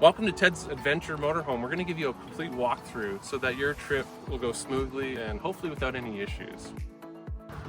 Welcome to Ted's Adventure Motorhome. We're going to give you a complete walkthrough so that your trip will go smoothly and hopefully without any issues.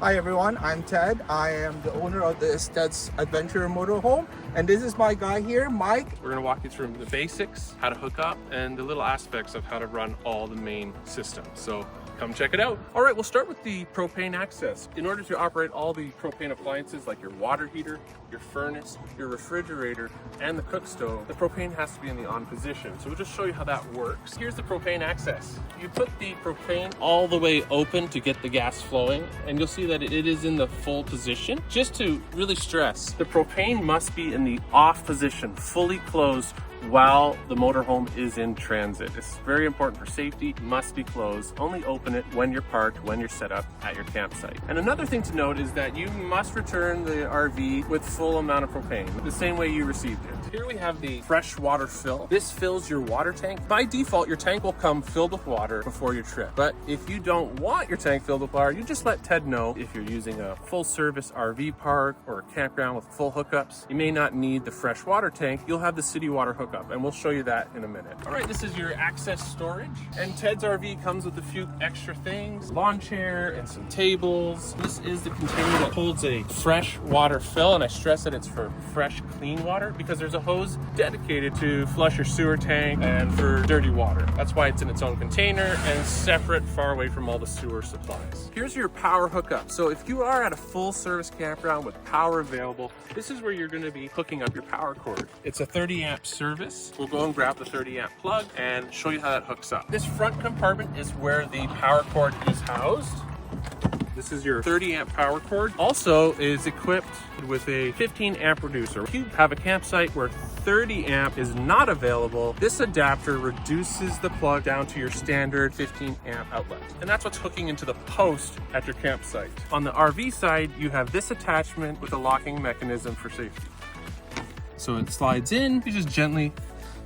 Hi everyone, I'm Ted. I am the owner of this Ted's Adventure Motorhome, and this is my guy here, Mike. We're going to walk you through the basics, how to hook up, and the little aspects of how to run all the main systems. So come check it out. All right, we'll start with the propane access. In order to operate all the propane appliances like your water heater, your furnace, your refrigerator, and the cook stove, the propane has to be in the on position. So we'll just show you how that works. Here's the propane access. You put the propane all the way open to get the gas flowing, and you'll see that it is in the full position. Just to really stress, the propane must be in the off position, fully closed, while the motorhome is in transit. It's very important for safety, must be closed. Only open it when you're parked, when you're set up at your campsite. And another thing to note is that you must return the RV with full amount of propane, the same way you received it. Here we have the fresh water fill. This fills your water tank. By default, your tank will come filled with water before your trip. But if you don't want your tank filled with water, you just let Ted know. If you're using a full service RV park or a campground with full hookups, you may not need the fresh water tank. You'll have the city water hookup, and we'll show you that in a minute. All right, this is your access storage, and Ted's RV comes with a few extra things, lawn chair and some tables. This is the container that holds a fresh water fill, and I stress that it's for fresh, clean water because there's a hose dedicated to flush your sewer tank and for dirty water. That's why it's in its own container and separate, far away from all the sewer supplies. Here's your power hookup. So if you are at a full service campground with power available, this is where you're going to be hooking up your power cord. It's a 30 amp service. We'll go and grab the 30 amp plug and show you how that hooks up. This front compartment is where the power cord is housed. This is your 30 amp power cord. Also is equipped with a 15 amp reducer. If you have a campsite where 30 amp is not available, this adapter reduces the plug down to your standard 15 amp outlet. And that's what's hooking into the post at your campsite. On the RV side, you have this attachment with a locking mechanism for safety. So it slides in, you just gently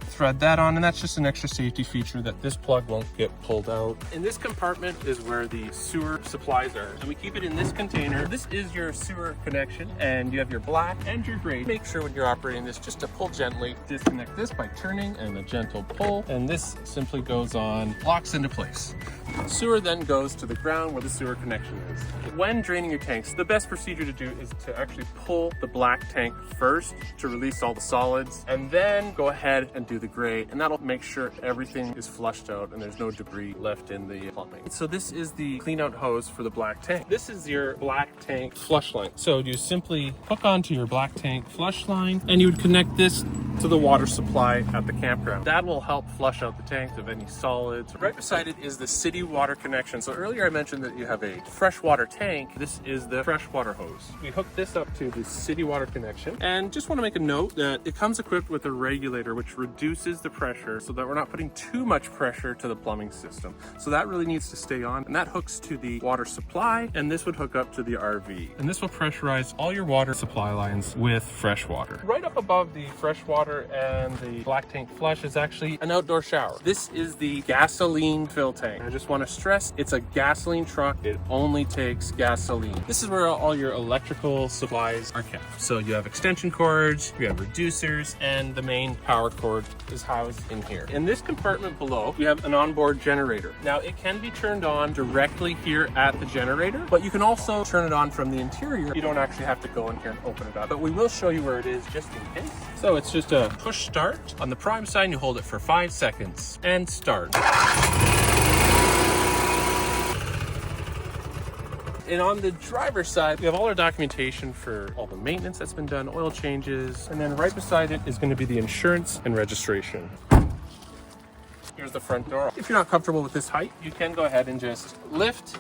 thread that on, and that's just an extra safety feature that this plug won't get pulled out. In this compartment is where the sewer supplies are, and we keep it in this container. This is your sewer connection, and you have your black and your gray. Make sure when you're operating this just to pull gently. Disconnect this by turning and a gentle pull, and this simply goes on, locks into place. The sewer then goes to the ground where the sewer connection is. When draining your tanks, the best procedure to do is to actually pull the black tank first to release all the solids, and then go ahead and do the gray, and that'll make sure everything is flushed out and there's no debris left in the plumbing. So this is the clean out hose for the black tank. This is your black tank flush line. So you simply hook onto your black tank flush line, and you would connect this to the water supply at the campground. That will help flush out the tanks of any solids. Right beside it is the city water connection. So earlier I mentioned that you have a freshwater tank. This is the freshwater hose. We hook this up to the city water connection, and just want to make a note that it comes equipped with a regulator which reduces the pressure so that we're not putting too much pressure to the plumbing system. So that really needs to stay on, and that hooks to the water supply, and this would hook up to the RV. And this will pressurize all your water supply lines with fresh water. Right up above the fresh water and the black tank flush is actually an outdoor shower. This is the gasoline fill tank. I just want to stress, it's a gasoline truck. It only takes gasoline. This is where all your electrical supplies are kept. So you have extension cords, you have reducers, and the main power cord is housed in here. In this compartment below, we have an onboard generator. Now it can be turned on directly here at the generator, but you can also turn it on from the interior. You don't actually have to go in here and open it up, but we will show you where it is just in case. So it's just a push start. On the prime side, you hold it for 5 seconds and start. And on the driver's side, we have all our documentation for all the maintenance that's been done, oil changes, and then right beside it is going to be the insurance and registration. Here's the front door. If you're not comfortable with this height, you can go ahead and just lift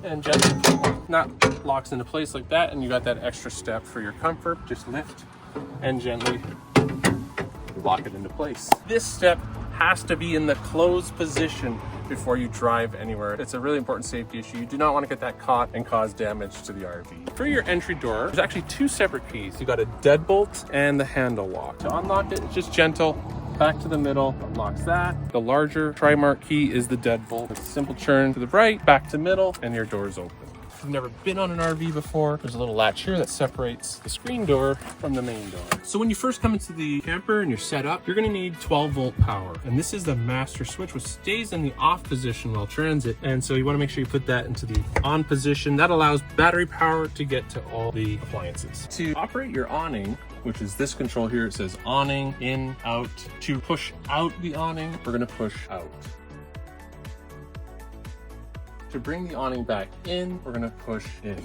and just not locks into place like that, and you got that extra step for your comfort. Just lift and gently lock it into place. This step has to be in the closed position before you drive anywhere. It's a really important safety issue. You do not want to get that caught and cause damage to the RV. For your entry door, there's actually 2 separate keys. You got a deadbolt and the handle lock. To unlock it, it's just gentle. Back to the middle, unlocks that. The larger tri-mark key is the deadbolt. It's a simple turn to the right, back to middle, and your door's open. you've never been on an RV before, there's a little latch here that separates the screen door from the main door. So when you first come into the camper and you're set up, you're gonna need 12-volt power. And this is the master switch, which stays in the off position while transit. And so you wanna make sure you put that into the on position. That allows battery power to get to all the appliances. To operate your awning, which is this control here, it says awning, in, out. To push out the awning, we're gonna push out. To bring the awning back in, we're gonna push in.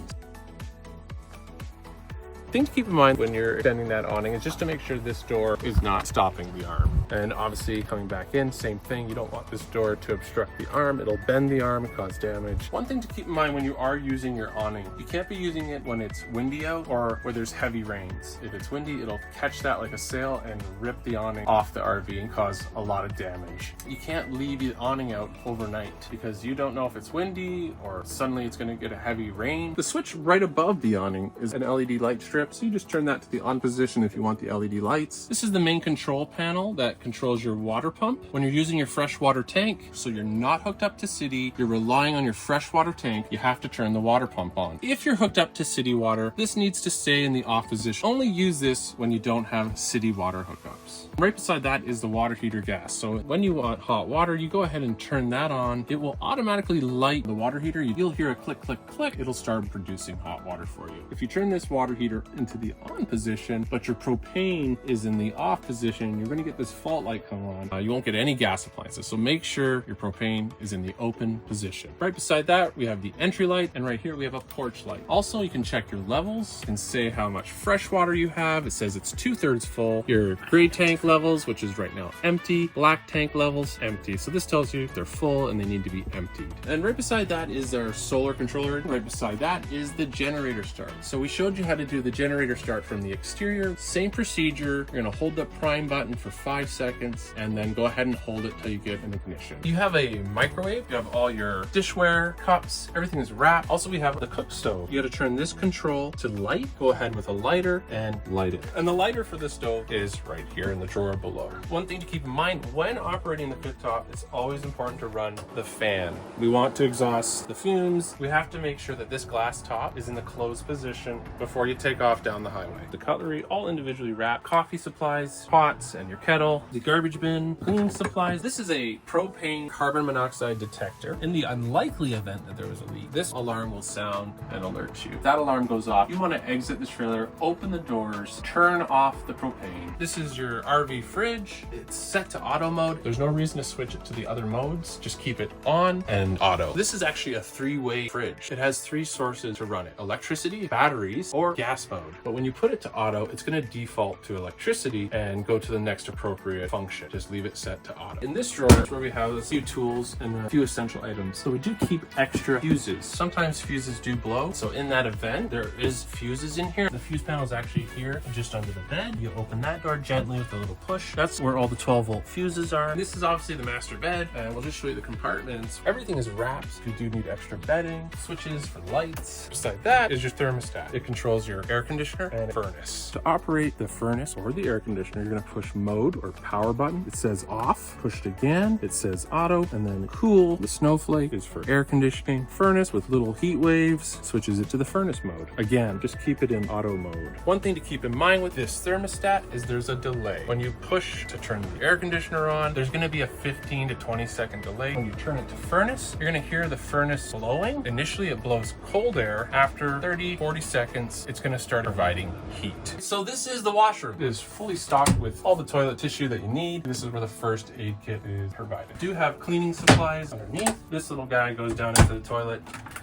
Thing to keep in mind when you're extending that awning is just to make sure this door is not stopping the arm. And obviously coming back in, same thing. You don't want this door to obstruct the arm. It'll bend the arm and cause damage. One thing to keep in mind when you are using your awning, you can't be using it when it's windy out or where there's heavy rains. If it's windy, it'll catch that like a sail and rip the awning off the RV and cause a lot of damage. You can't leave the awning out overnight because you don't know if it's windy or suddenly it's gonna get a heavy rain. The switch right above the awning is an LED light strip. So you just turn that to the on position if you want the LED lights. This is the main control panel that controls your water pump. When you're using your freshwater tank, so you're not hooked up to city, you're relying on your freshwater tank, you have to turn the water pump on. If you're hooked up to city water, this needs to stay in the off position. Only use this when you don't have city water hookups. Right beside that is the water heater gas. So when you want hot water, you go ahead and turn that on. It will automatically light the water heater. You'll hear a click, click, click. It'll start producing hot water for you. If you turn this water heater into the on position, but your propane is in the off position, you're going to get this fault light come on. You won't get any gas appliances. So make sure your propane is in the open position. Right beside that, we have the entry light, and right here we have a porch light. Also, you can check your levels and say how much fresh water you have. It says it's 2/3 full. Your gray tank levels, which is right now empty. Black tank levels, empty. So this tells you they're full and they need to be emptied. And right beside that is our solar controller. Right beside that is the generator start. So we showed you how to do the generator start from the exterior. Same procedure. You're gonna hold the prime button for 5 seconds and then go ahead and hold it till you get an ignition. You have a microwave. You have all your dishware, cups, everything is wrapped. Also, we have the cook stove. You gotta turn this control to light. Go ahead with a lighter and light it. And the lighter for the stove is right here in the drawer below. One thing to keep in mind when operating the cooktop, it's always important to run the fan. We want to exhaust the fumes. We have to make sure that this glass top is in the closed position before you take off down the highway. The cutlery all individually wrapped. Coffee supplies, pots, and your kettle. The garbage bin, cleaning supplies. This is a propane carbon monoxide detector. In the unlikely event that there was a leak, this alarm will sound and alert you. If that alarm goes off, you want to exit the trailer, open the doors, turn off the propane. This is your RV fridge. It's set to auto mode. There's no reason to switch it to the other modes. Just keep it on and auto. This is actually a 3-way fridge. It has 3 sources to run it: electricity, batteries, or gas mode. But when you put it to auto, it's going to default to electricity and go to the next appropriate function. Just leave it set to auto. In this drawer is where we have a few tools and a few essential items. So we do keep extra fuses. Sometimes fuses do blow. So in that event, there is fuses in here. The fuse panel is actually here just under the bed. You open that door gently with a little push. That's where all the 12-volt fuses are. This is obviously the master bed, and we'll just show you the compartments. Everything is wrapped. You do need extra bedding, switches for lights. Beside that is your thermostat. It controls your air conditioner and furnace. To operate the furnace or the air conditioner, you're going to push mode or power button. It says off. Push it again. It says auto, and then cool. The snowflake is for air conditioning. Furnace with little heat waves switches it to the furnace mode. Again, just keep it in auto mode. One thing to keep in mind with this thermostat is there's a delay. When you push to turn the air conditioner on, there's going to be a 15 to 20 second delay. When you turn it to furnace, you're going to hear the furnace blowing. Initially, it blows cold air. After 30-40 seconds, it's going to start providing heat. So this is the washroom. It is fully stocked with all the toilet tissue that you need. This is where the first aid kit is provided. We do have cleaning supplies underneath. This little guy goes down into the toilet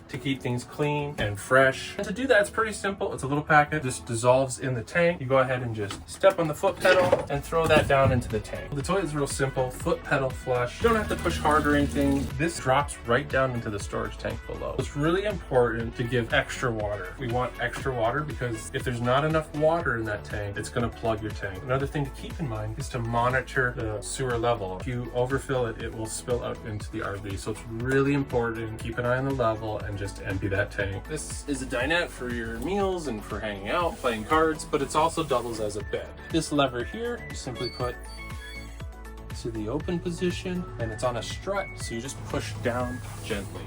to keep things clean and fresh. And to do that, it's pretty simple. It's a little packet, just dissolves in the tank. You go ahead and just step on the foot pedal and throw that down into the tank. The toilet is real simple, foot pedal flush. You don't have to push hard or anything. This drops right down into the storage tank below. It's really important to give extra water. We want extra water because if there's not enough water in that tank, it's gonna plug your tank. Another thing to keep in mind is to monitor the sewer level. If you overfill it, it will spill out into the RV. So it's really important. Keep an eye on the level and just empty that tank. This is a dinette for your meals and for hanging out, playing cards, but it's also doubles as a bed. This lever here, you simply put to the open position, and it's on a strut, so you just push down gently.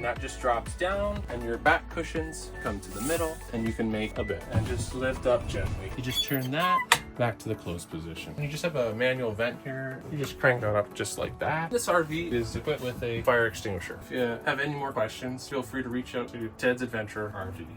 and that just drops down, and your back cushions come to the middle, and you can make a bed and just lift up gently. You just turn that back to the closed position. You just have a manual vent here. You just crank that up just like that. This RV is equipped with a fire extinguisher. If you have any more questions, feel free to reach out to Ted's Adventure RV.